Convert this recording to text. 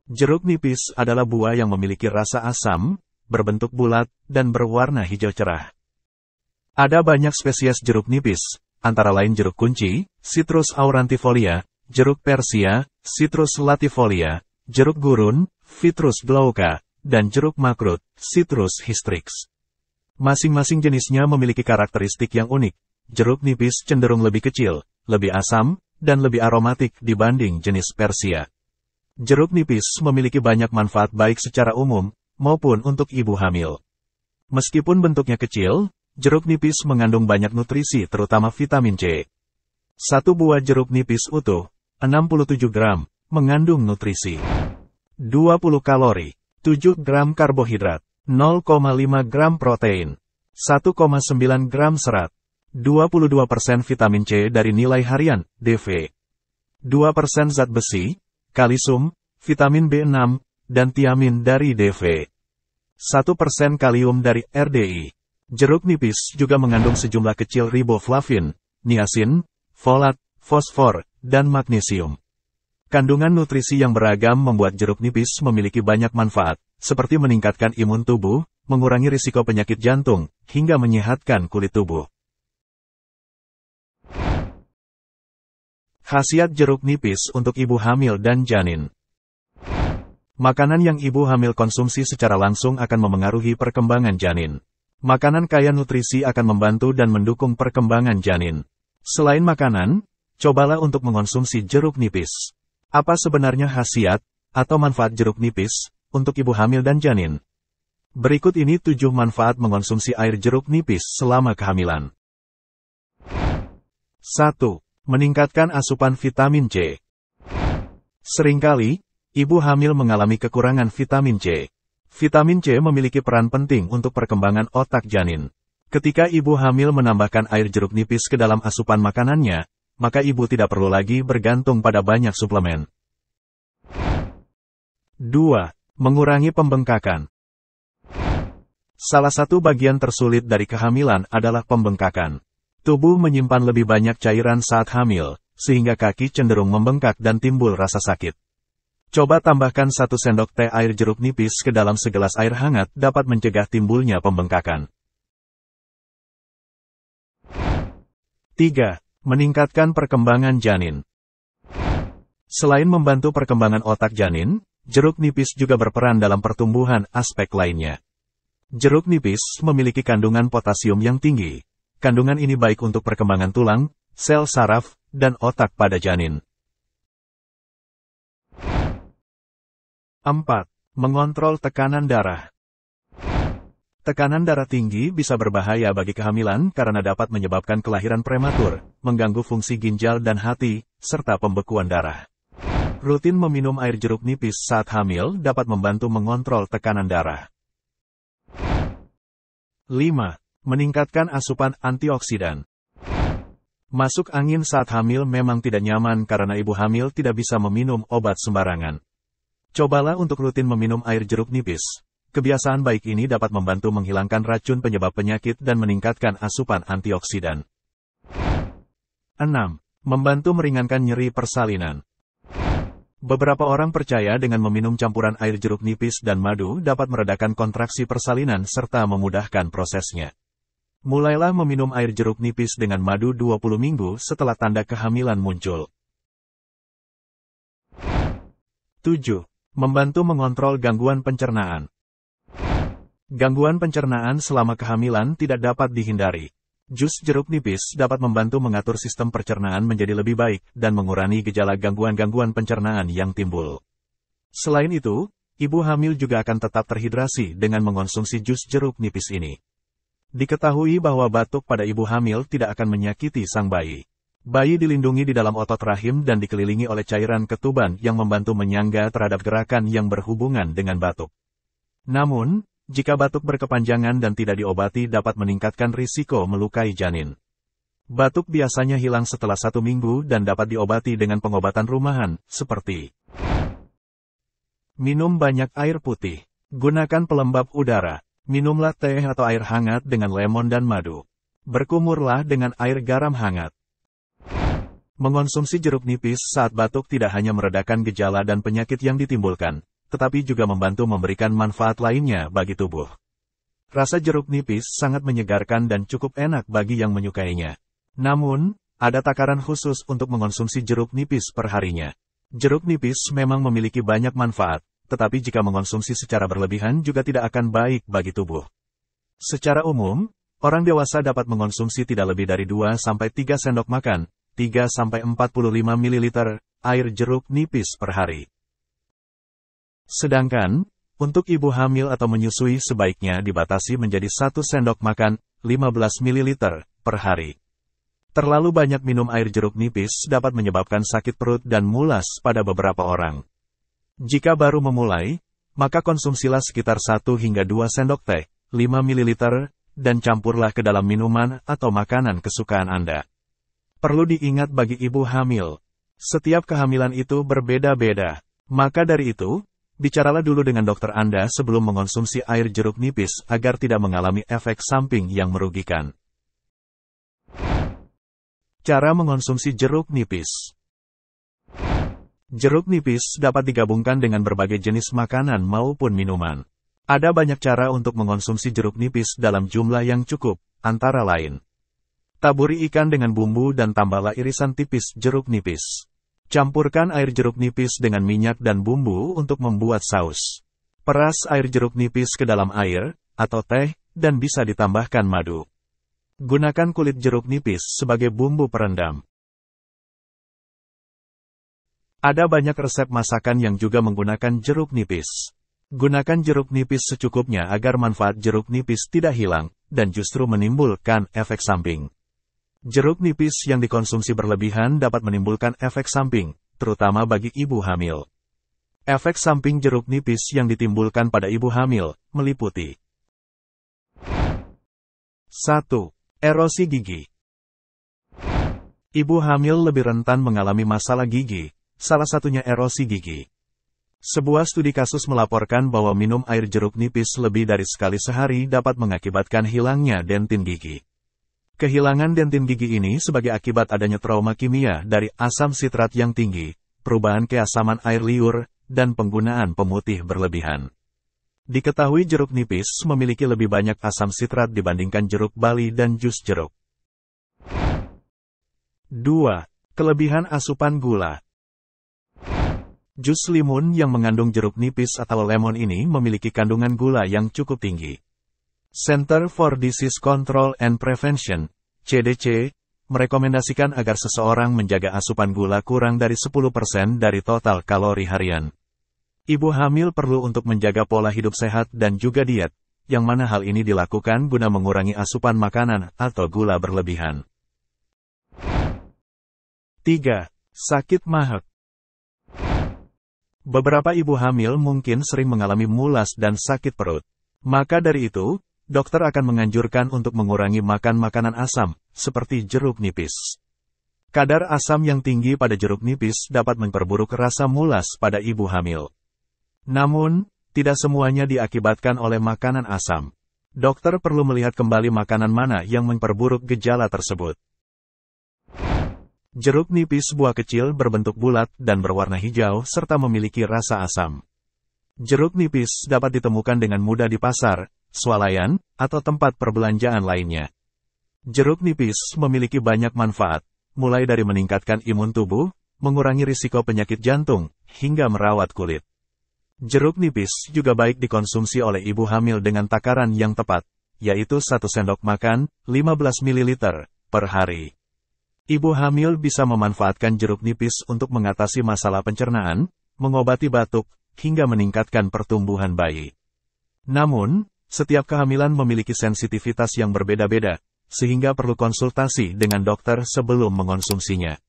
Jeruk nipis adalah buah yang memiliki rasa asam, berbentuk bulat, dan berwarna hijau cerah. Ada banyak spesies jeruk nipis, antara lain jeruk kunci, Citrus aurantifolia, jeruk Persia, Citrus latifolia, jeruk gurun, Citrus glauca, dan jeruk makrut, Citrus hystrix. Masing-masing jenisnya memiliki karakteristik yang unik. Jeruk nipis cenderung lebih kecil, lebih asam, dan lebih aromatik dibanding jenis Persia. Jeruk nipis memiliki banyak manfaat baik secara umum, maupun untuk ibu hamil. Meskipun bentuknya kecil, jeruk nipis mengandung banyak nutrisi terutama vitamin C. Satu buah jeruk nipis utuh, 67 gram, mengandung nutrisi 20 kalori, 7 gram karbohidrat, 0,5 gram protein, 1,9 gram serat, 22% vitamin C dari nilai harian, DV, 2% zat besi, kalsium, vitamin B6, dan tiamin dari DV. 1% kalium dari RDI. Jeruk nipis juga mengandung sejumlah kecil riboflavin, niacin, folat, fosfor, dan magnesium. Kandungan nutrisi yang beragam membuat jeruk nipis memiliki banyak manfaat, seperti meningkatkan imun tubuh, mengurangi risiko penyakit jantung, hingga menyehatkan kulit tubuh. Khasiat jeruk nipis untuk ibu hamil dan janin. Makanan yang ibu hamil konsumsi secara langsung akan memengaruhi perkembangan janin. Makanan kaya nutrisi akan membantu dan mendukung perkembangan janin. Selain makanan, cobalah untuk mengonsumsi jeruk nipis. Apa sebenarnya khasiat atau manfaat jeruk nipis untuk ibu hamil dan janin? Berikut ini 7 manfaat mengonsumsi air jeruk nipis selama kehamilan. 1. Meningkatkan asupan vitamin C. Seringkali, ibu hamil mengalami kekurangan vitamin C. Vitamin C memiliki peran penting untuk perkembangan otak janin. Ketika ibu hamil menambahkan air jeruk nipis ke dalam asupan makanannya, maka ibu tidak perlu lagi bergantung pada banyak suplemen. 2. Mengurangi pembengkakan. Salah satu bagian tersulit dari kehamilan adalah pembengkakan. Tubuh menyimpan lebih banyak cairan saat hamil, sehingga kaki cenderung membengkak dan timbul rasa sakit. Coba tambahkan 1 sendok teh air jeruk nipis ke dalam segelas air hangat dapat mencegah timbulnya pembengkakan. 3. Meningkatkan perkembangan janin. Selain membantu perkembangan otak janin, jeruk nipis juga berperan dalam pertumbuhan aspek lainnya. Jeruk nipis memiliki kandungan potasium yang tinggi. Kandungan ini baik untuk perkembangan tulang, sel saraf, dan otak pada janin. 4. Mengontrol tekanan darah. Tekanan darah tinggi bisa berbahaya bagi kehamilan karena dapat menyebabkan kelahiran prematur, mengganggu fungsi ginjal dan hati, serta pembekuan darah. Rutin meminum air jeruk nipis saat hamil dapat membantu mengontrol tekanan darah. 5. Meningkatkan asupan antioksidan. Masuk angin saat hamil memang tidak nyaman karena ibu hamil tidak bisa meminum obat sembarangan. Cobalah untuk rutin meminum air jeruk nipis. Kebiasaan baik ini dapat membantu menghilangkan racun penyebab penyakit dan meningkatkan asupan antioksidan. 6. Membantu meringankan nyeri persalinan. Beberapa orang percaya dengan meminum campuran air jeruk nipis dan madu dapat meredakan kontraksi persalinan serta memudahkan prosesnya. Mulailah meminum air jeruk nipis dengan madu 20 minggu setelah tanda kehamilan muncul. 7. Membantu mengontrol gangguan pencernaan. Gangguan pencernaan selama kehamilan tidak dapat dihindari. Jus jeruk nipis dapat membantu mengatur sistem pencernaan menjadi lebih baik dan mengurangi gejala gangguan-gangguan pencernaan yang timbul. Selain itu, ibu hamil juga akan tetap terhidrasi dengan mengonsumsi jus jeruk nipis ini. Diketahui bahwa batuk pada ibu hamil tidak akan menyakiti sang bayi. Bayi dilindungi di dalam otot rahim dan dikelilingi oleh cairan ketuban yang membantu menyangga terhadap gerakan yang berhubungan dengan batuk. Namun, jika batuk berkepanjangan dan tidak diobati dapat meningkatkan risiko melukai janin. Batuk biasanya hilang setelah 1 minggu dan dapat diobati dengan pengobatan rumahan, seperti minum banyak air putih, gunakan pelembab udara, minumlah teh atau air hangat dengan lemon dan madu, berkumurlah dengan air garam hangat. Mengonsumsi jeruk nipis saat batuk tidak hanya meredakan gejala dan penyakit yang ditimbulkan, tetapi juga membantu memberikan manfaat lainnya bagi tubuh. Rasa jeruk nipis sangat menyegarkan dan cukup enak bagi yang menyukainya. Namun, ada takaran khusus untuk mengonsumsi jeruk nipis perharinya. Jeruk nipis memang memiliki banyak manfaat, tetapi jika mengonsumsi secara berlebihan juga tidak akan baik bagi tubuh. Secara umum, orang dewasa dapat mengonsumsi tidak lebih dari 2-3 sendok makan, 3-45 ml, air jeruk nipis per hari. Sedangkan, untuk ibu hamil atau menyusui sebaiknya dibatasi menjadi 1 sendok makan, 15 ml, per hari. Terlalu banyak minum air jeruk nipis dapat menyebabkan sakit perut dan mulas pada beberapa orang. Jika baru memulai, maka konsumsilah sekitar 1 hingga 2 sendok teh, 5 ml, dan campurlah ke dalam minuman atau makanan kesukaan Anda. Perlu diingat bagi ibu hamil, setiap kehamilan itu berbeda-beda. Maka dari itu, bicaralah dulu dengan dokter Anda sebelum mengonsumsi air jeruk nipis agar tidak mengalami efek samping yang merugikan. Cara mengonsumsi jeruk nipis. Jeruk nipis dapat digabungkan dengan berbagai jenis makanan maupun minuman. Ada banyak cara untuk mengonsumsi jeruk nipis dalam jumlah yang cukup, antara lain. Taburi ikan dengan bumbu dan tambahlah irisan tipis jeruk nipis. Campurkan air jeruk nipis dengan minyak dan bumbu untuk membuat saus. Peras air jeruk nipis ke dalam air, atau teh, dan bisa ditambahkan madu. Gunakan kulit jeruk nipis sebagai bumbu perendam. Ada banyak resep masakan yang juga menggunakan jeruk nipis. Gunakan jeruk nipis secukupnya agar manfaat jeruk nipis tidak hilang, dan justru menimbulkan efek samping. Jeruk nipis yang dikonsumsi berlebihan dapat menimbulkan efek samping, terutama bagi ibu hamil. Efek samping jeruk nipis yang ditimbulkan pada ibu hamil, meliputi 1. Erosi gigi. Ibu hamil lebih rentan mengalami masalah gigi, salah satunya erosi gigi. Sebuah studi kasus melaporkan bahwa minum air jeruk nipis lebih dari sekali sehari dapat mengakibatkan hilangnya dentin gigi. Kehilangan dentin gigi ini sebagai akibat adanya trauma kimia dari asam sitrat yang tinggi, perubahan keasaman air liur, dan penggunaan pemutih berlebihan. Diketahui jeruk nipis memiliki lebih banyak asam sitrat dibandingkan jeruk bali dan jus jeruk. 2. Kelebihan asupan gula. Jus limun yang mengandung jeruk nipis atau lemon ini memiliki kandungan gula yang cukup tinggi. Center for Disease Control and Prevention, CDC, merekomendasikan agar seseorang menjaga asupan gula kurang dari 10% dari total kalori harian. Ibu hamil perlu untuk menjaga pola hidup sehat dan juga diet, yang mana hal ini dilakukan guna mengurangi asupan makanan atau gula berlebihan. 3. Sakit mahak. Beberapa ibu hamil mungkin sering mengalami mulas dan sakit perut. Maka dari itu, dokter akan menganjurkan untuk mengurangi makan makanan asam, seperti jeruk nipis. Kadar asam yang tinggi pada jeruk nipis dapat memperburuk rasa mulas pada ibu hamil. Namun, tidak semuanya diakibatkan oleh makanan asam. Dokter perlu melihat kembali makanan mana yang memperburuk gejala tersebut. Jeruk nipis buah kecil berbentuk bulat dan berwarna hijau serta memiliki rasa asam. Jeruk nipis dapat ditemukan dengan mudah di pasar, swalayan, atau tempat perbelanjaan lainnya. Jeruk nipis memiliki banyak manfaat, mulai dari meningkatkan imun tubuh, mengurangi risiko penyakit jantung, hingga merawat kulit. Jeruk nipis juga baik dikonsumsi oleh ibu hamil dengan takaran yang tepat, yaitu 1 sendok makan, 15 ml, per hari. Ibu hamil bisa memanfaatkan jeruk nipis untuk mengatasi masalah pencernaan, mengobati batuk, hingga meningkatkan pertumbuhan bayi. Namun, setiap kehamilan memiliki sensitivitas yang berbeda-beda, sehingga perlu konsultasi dengan dokter sebelum mengonsumsinya.